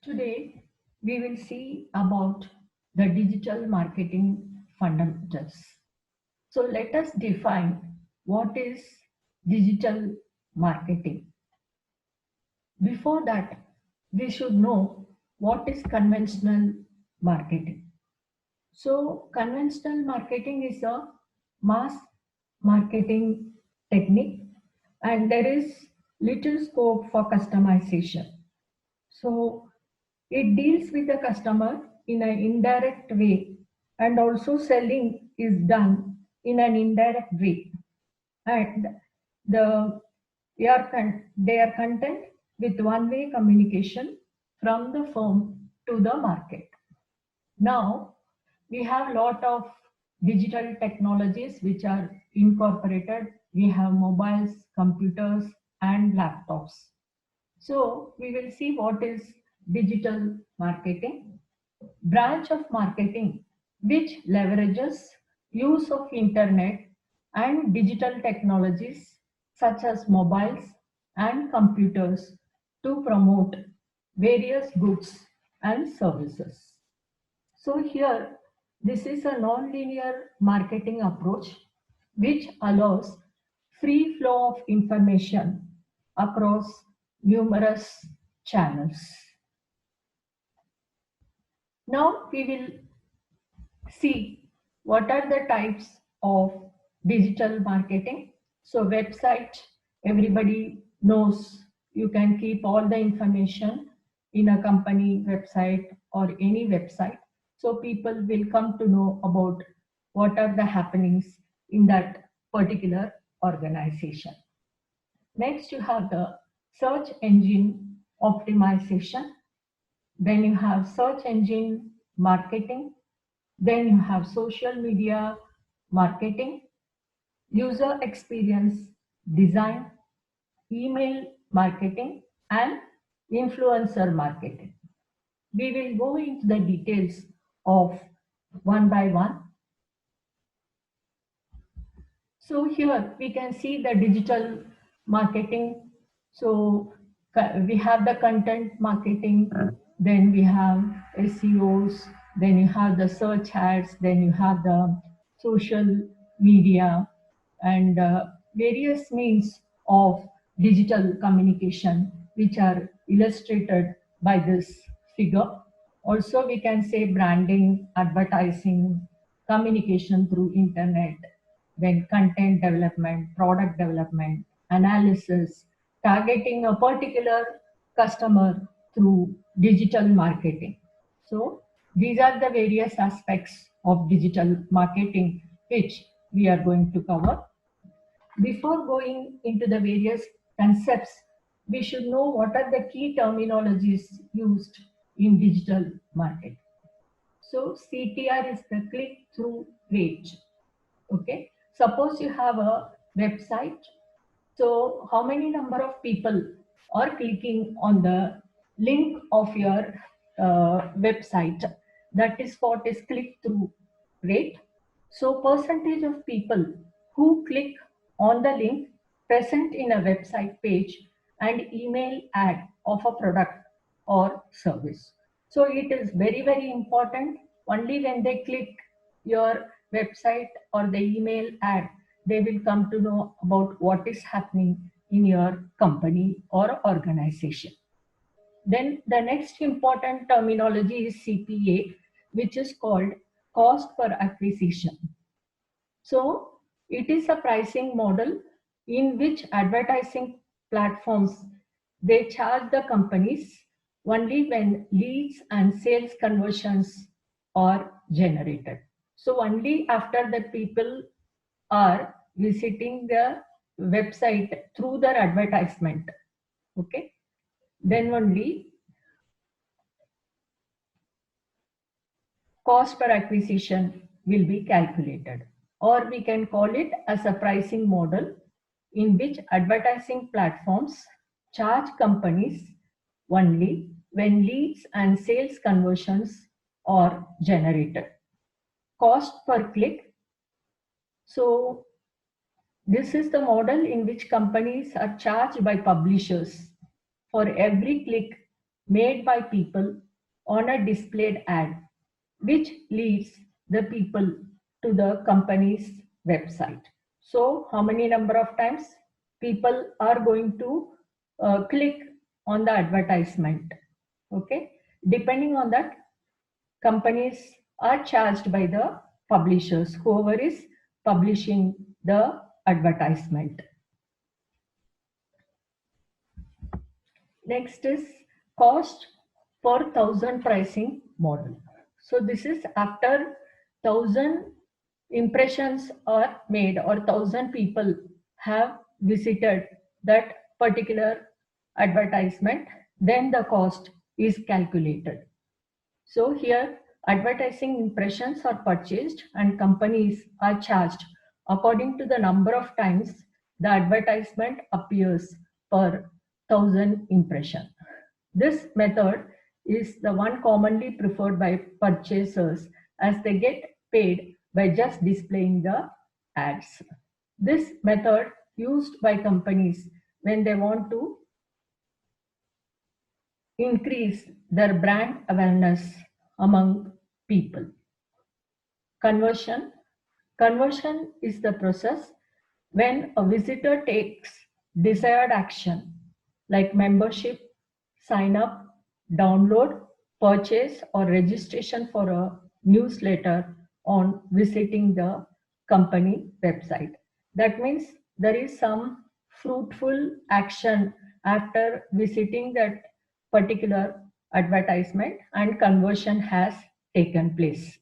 Today, we will see about the digital marketing fundamentals. So let us define what is digital marketing. Before that, we should know what is conventional marketing. So conventional marketing is a mass marketing technique and there is little scope for customization. So it deals with the customer in an indirect way, and also selling is done in an indirect way. And the they are content with one-way communication from the firm to the market. Now we have a lot of digital technologies which are incorporated. We have mobiles, computers, and laptops. So we will see what is digital marketing, branch of marketing which leverages use of internet and digital technologies such as mobiles and computers to promote various goods and services. So here, this is a non-linear marketing approach which allows free flow of information across numerous channels. Now we will see what are the types of digital marketing. So website, everybody knows you can keep all the information in a company website or any website. So people will come to know about what are the happenings in that particular organization. Next, you have the search engine optimization. Then you have search engine marketing. Then you have social media marketing, user experience design, email marketing, and influencer marketing. We will go into the details of one by one. So here we can see the digital marketing. So we have the content marketing, then we have SEOs, then you have the search ads, then you have the social media and various means of digital communication which are illustrated by this figure. Also we can say branding, advertising, communication through internet, then content development, product development, analysis, targeting a particular customer through digital marketing. So these are the various aspects of digital marketing which we are going to cover. Before going into the various concepts, we should know what are the key terminologies used in digital marketing. So CTR is the click-through rate. Okay, suppose you have a website. So how many number of people are clicking on the link of your website? That is what is click-through rate. So percentage of people who click on the link present in a website page and email ad of a product or service. So it is very, very important. Only when they click your website or the email ad, they will come to know about what is happening in your company or organization. Then the next important terminology is CPA, which is called cost per acquisition. So it is a pricing model in which advertising platforms, they charge the companies only when leads and sales conversions are generated. So only after the people are visiting the website through their advertisement, okay, then only cost per acquisition will be calculated, or we can call it as a pricing model in which advertising platforms charge companies only when leads and sales conversions are generated. Cost per click. So this is the model in which companies are charged by publishers for every click made by people on a displayed ad, which leads the people to the company's website. So how many number of times people are going to click on the advertisement? Okay, depending on that, companies are charged by the publishers, whoever is publishing the advertisement. Next is cost per thousand pricing model. So this is after 1,000 impressions are made or 1,000 people have visited that particular advertisement, then the cost is calculated. So here advertising impressions are purchased and companies are charged according to the number of times the advertisement appears per 1,000 impression. This method is the one commonly preferred by purchasers as they get paid by just displaying the ads. This method used by companies when they want to increase their brand awareness among people. Conversion. Conversion is the process when a visitor takes desired action like membership, sign up, download, purchase, or registration for a newsletter on visiting the company website. That means there is some fruitful action after visiting that particular advertisement and conversion has taken place.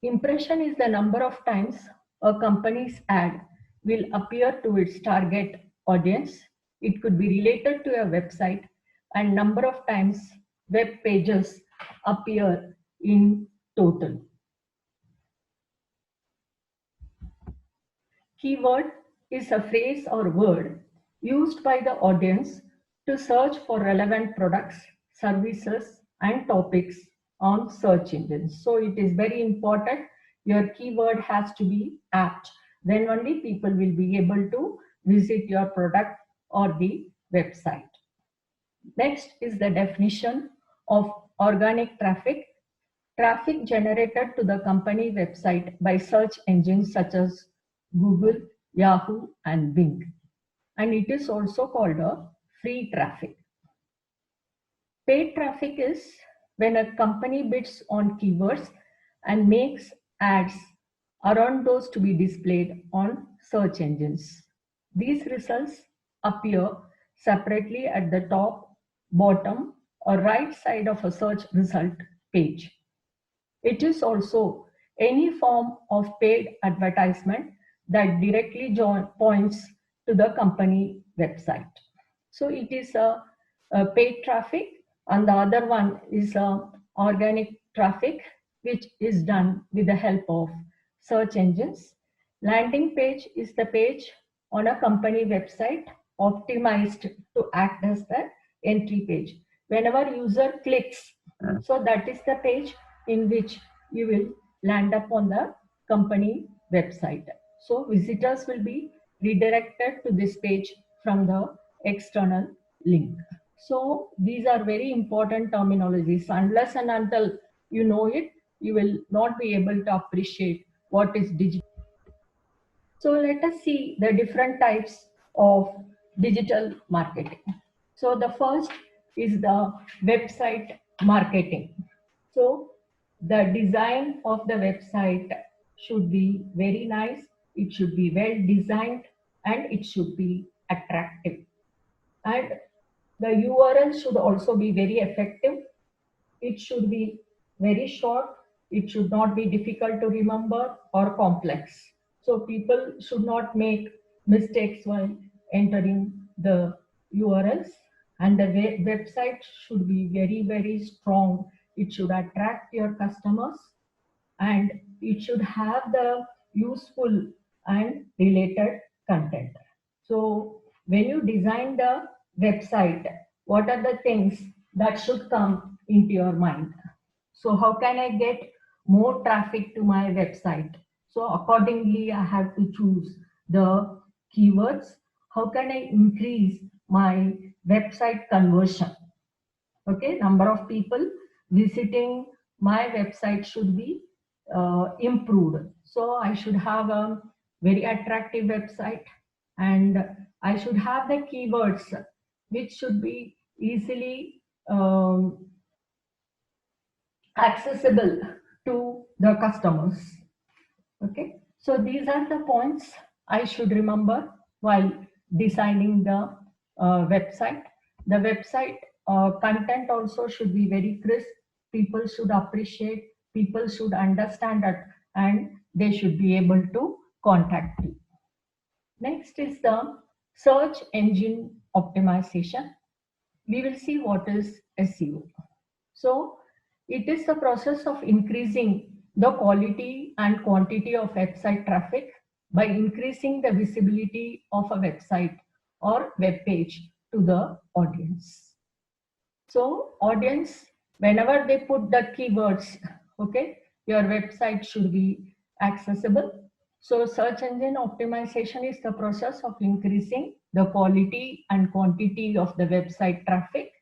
Impression is the number of times a company's ad will appear to its target audience. It could be related to a website and number of times web pages appear in total. Keyword is a phrase or word used by the audience to search for relevant products, services, and topics on search engines. So it is very important. Your keyword has to be apt. Then only people will be able to visit your product or the website. Next is the definition of organic traffic. Traffic generated to the company website by search engines such as Google, Yahoo, and Bing. And it is also called a free traffic. Paid traffic is when a company bids on keywords and makes ads around those to be displayed on search engines. These results appear separately at the top, bottom, or right side of a search result page. It is also any form of paid advertisement that directly points to the company website. So it is a paid traffic, and the other one is organic traffic, which is done with the help of search engines. Landing page is the page on a company website optimized to act as the entry page. Whenever user clicks, so that is the page in which you will land up on the company website. So visitors will be redirected to this page from the external link. So these are very important terminologies. Unless and until you know it, you will not be able to appreciate what is digital. So let us see the different types of digital marketing. So the first is the website marketing. So the design of the website should be very nice, it should be well designed, and it should be attractive. And the URL should also be very effective. It should be very short. It should not be difficult to remember or complex. So people should not make mistakes while entering the URLs. And the website should be very, very strong. It should attract your customers and it should have the useful and related content. So when you design the website, what are the things that should come into your mind? So how can I get more traffic to my website? So accordingly, I have to choose the keywords. How can I increase my website conversion? Okay, number of people visiting my website should be improved. So I should have a very attractive website, and I should have the keywords which should be easily accessible to the customers. Okay, so these are the points I should remember while designing the website. The website content also should be very crisp. People should appreciate, people should understand it, and they should be able to contact you. Next is the search engine optimization. We will see what is SEO. So it is the process of increasing the quality and quantity of website traffic by increasing the visibility of a website or web page to the audience. So audience, whenever they put the keywords, okay, your website should be accessible. So search engine optimization is the process of increasing the quality and quantity of the website traffic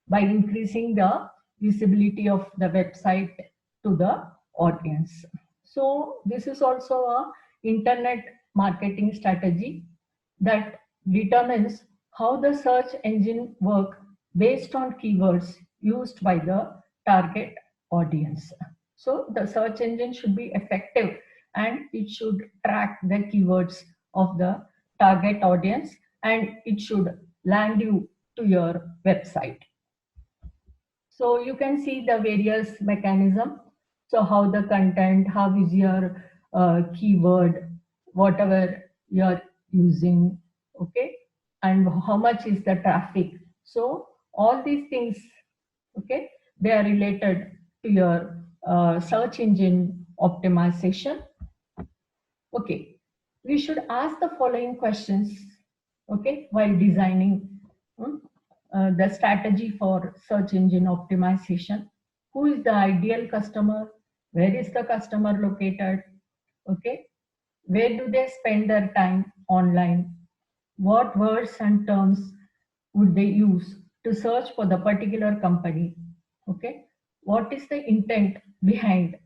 by increasing the visibility of the website to the audience. So this is also a internet marketing strategy that determines how the search engine work based on keywords used by the target audience. So the search engine should be effective and it should track the keywords of the target audience, and it should land you to your website. So you can see the various mechanism. So how the content, how is your keyword, whatever you're using, okay, and how much is the traffic. So all these things, okay, they are related to your search engine optimization. Okay, we should ask the following questions, okay, while designing the strategy for search engine optimization. Who is the ideal customer? Where is the customer located? Okay, where do they spend their time online? What words and terms would they use to search for the particular company? Okay, what is the intent behind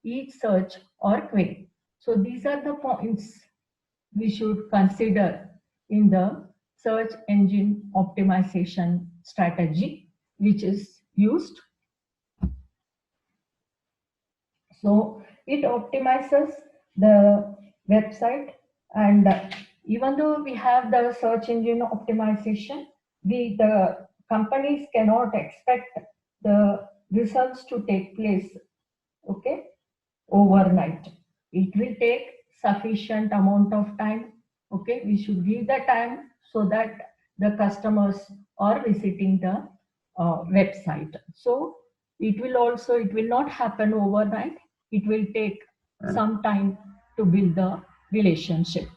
each search or query? So these are the points we should consider in the search engine optimization strategy which is used. So it optimizes the website, and even though we have the search engine optimization, the companies cannot expect the results to take place, okay, overnight. It will take sufficient amount of time. Okay, we should give the time so that the customers are visiting the website. So it will not happen overnight. It will take some time to build the relationship.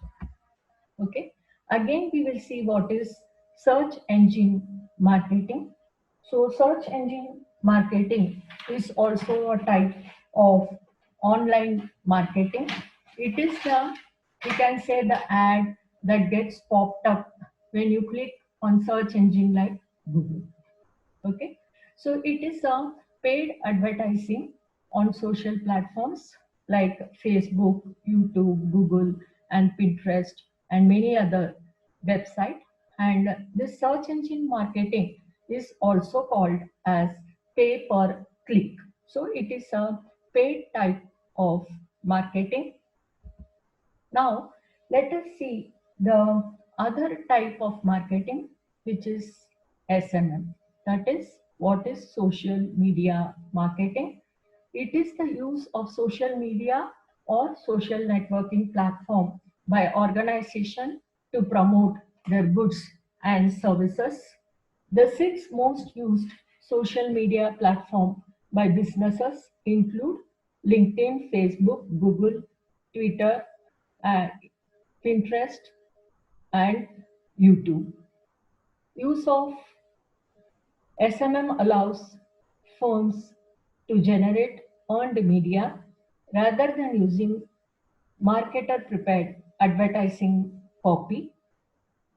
Okay, again we will see what is search engine marketing. So search engine marketing is also a type of online marketing. It is the, we can say, the ad that gets popped up when you click on search engine like Google. Okay, so it is a paid advertising on social platforms like Facebook, YouTube, Google, and Pinterest, and many other websites. And this search engine marketing is also called as pay per click. So it is a paid type of marketing. Now, let us see the other type of marketing, which is SMM. That is, what is social media marketing? It is the use of social media or social networking platform by organization to promote their goods and services. The six most used social media platform by businesses include LinkedIn, Facebook, Google, Twitter, and Pinterest, and YouTube. Use of SMM allows firms to generate earned media rather than using marketer prepared advertising copy.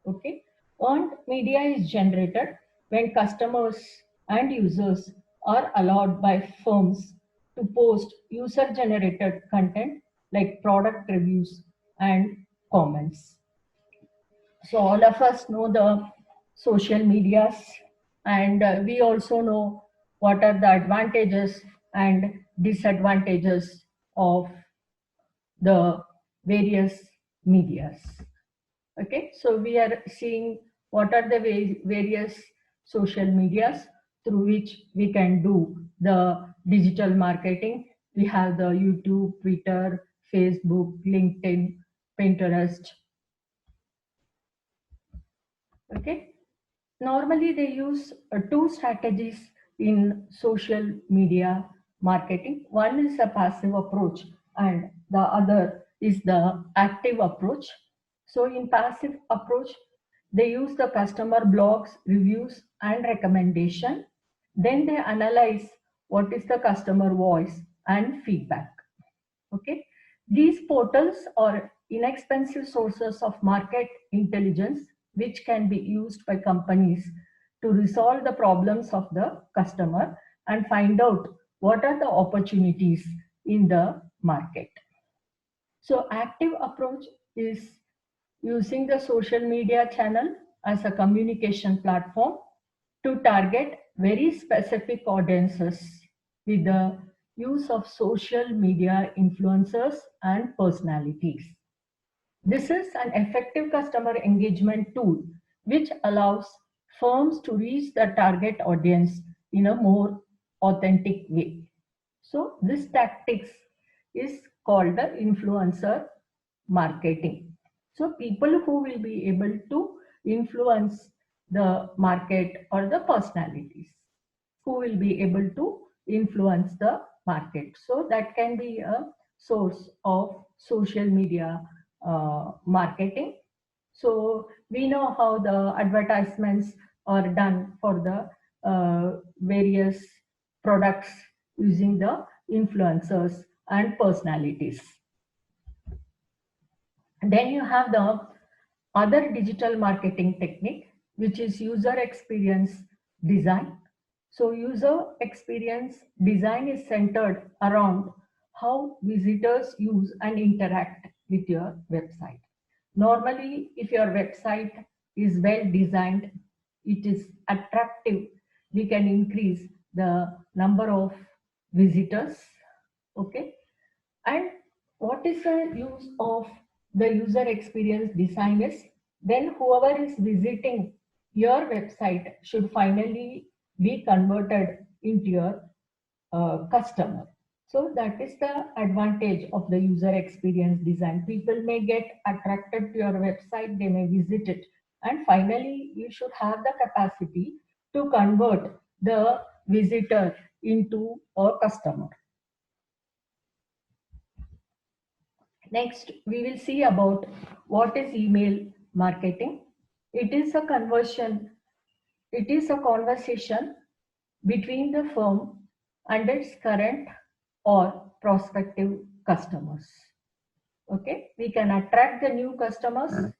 Okay, earned media is generated when customers and users are allowed by firms to post user generated content like product reviews and comments. So all of us know the social medias, and we also know what are the advantages and disadvantages of the various medias. Okay, so we are seeing what are the various social medias through which we can do the digital marketing. We have the YouTube, Twitter, Facebook, LinkedIn, Pinterest. Okay, normally they use two strategies in social media marketing. One is a passive approach and the other is the active approach. So in passive approach, they use the customer blogs, reviews and recommendation. Then they analyze what is the customer voice and feedback. Okay, these portals are inexpensive sources of market intelligence which can be used by companies to resolve the problems of the customer and find out what are the opportunities in the market. So active approach is using the social media channel as a communication platform to target very specific audiences with the use of social media influencers and personalities. This is an effective customer engagement tool which allows firms to reach the target audience in a more authentic way. So this tactics is called the influencer marketing. So people who will be able to influence the market or the personalities who will be able to influence the market. So that can be a source of social media marketing. So we know how the advertisements are done for the various products using the influencers and personalities. Then you have the other digital marketing technique, which is user experience design. So user experience design is centered around how visitors use and interact with your website. Normally, if your website is well designed, it is attractive, we can increase the number of visitors. Okay, and what is the use of the user experience design is, then whoever is visiting your website should finally be converted into your customer. So that is the advantage of the user experience design. People may get attracted to your website, they may visit it, and finally you should have the capacity to convert the visitor into a customer. Next, we will see about what is email marketing. It is a conversion, it is a conversation between the firm and its current or prospective customers. Okay, we can attract the new customers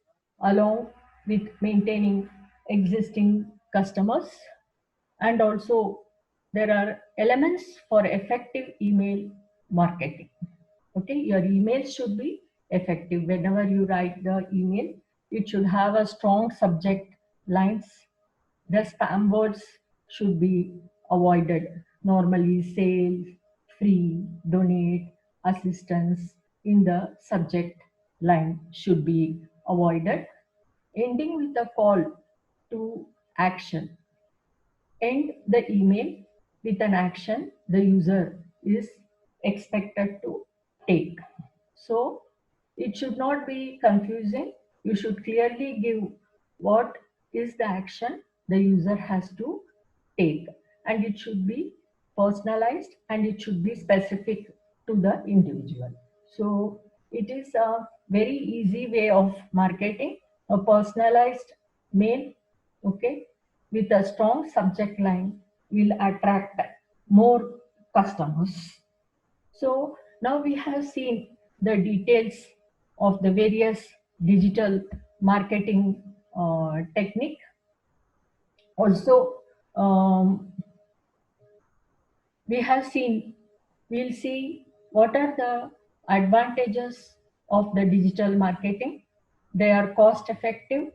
along with maintaining existing customers, and also there are elements for effective email marketing. Okay, your email should be effective. Whenever you write the email, it should have a strong subject lines. The spam words should be avoided. Normally sale, free, donate, assistance in the subject line should be avoided. Ending with a call to action. End the email with an action the user is expected to take. So it should not be confusing. You should clearly give what is the action the user has to take, and it should be personalized and it should be specific to the individual. So it is a very easy way of marketing, a personalized mail, okay, with a strong subject line will attract more customers. So now we have seen the details of the various digital marketing technique. Also, we have seen, we'll see what are the advantages of the digital marketing. They are cost effective.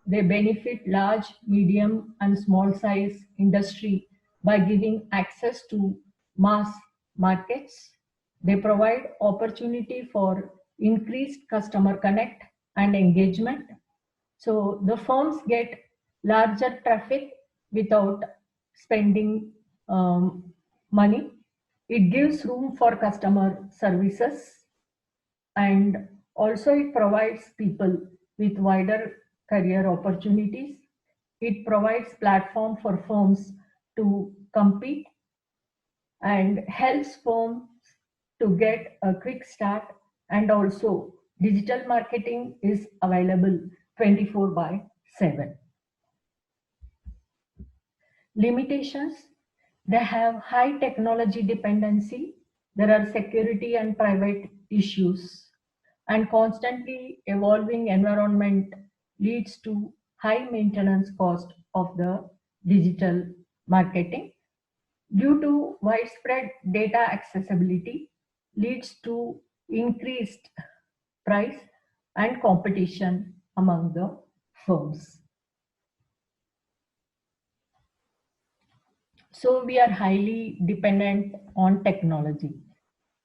They benefit large, medium, and small size industry by giving access to mass markets. They provide opportunity for increased customer connect and engagement. So the firms get larger traffic without spending money. It gives room for customer services, and also it provides people with wider career opportunities. It provides platform for firms to compete and helps firms to get a quick start. And also digital marketing is available 24 by 7. Limitations: they have high technology dependency, there are security and private issues, and constantly evolving environment leads to high maintenance cost of the digital marketing. Due to widespread data accessibility leads to increased price and competition among the firms. So we are highly dependent on technology.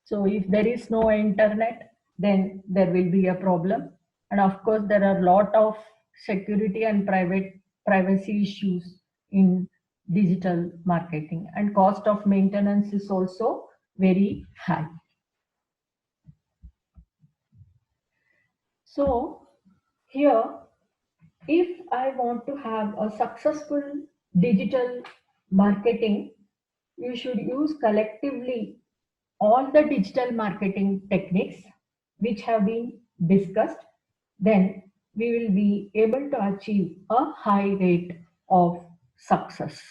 So if there is no internet, then there will be a problem. And of course, there are a lot of security and privacy issues in digital marketing, and cost of maintenance is also very high. So here, if I want to have a successful digital marketing, you should use collectively all the digital marketing techniques which have been discussed. Then we will be able to achieve a high rate of success.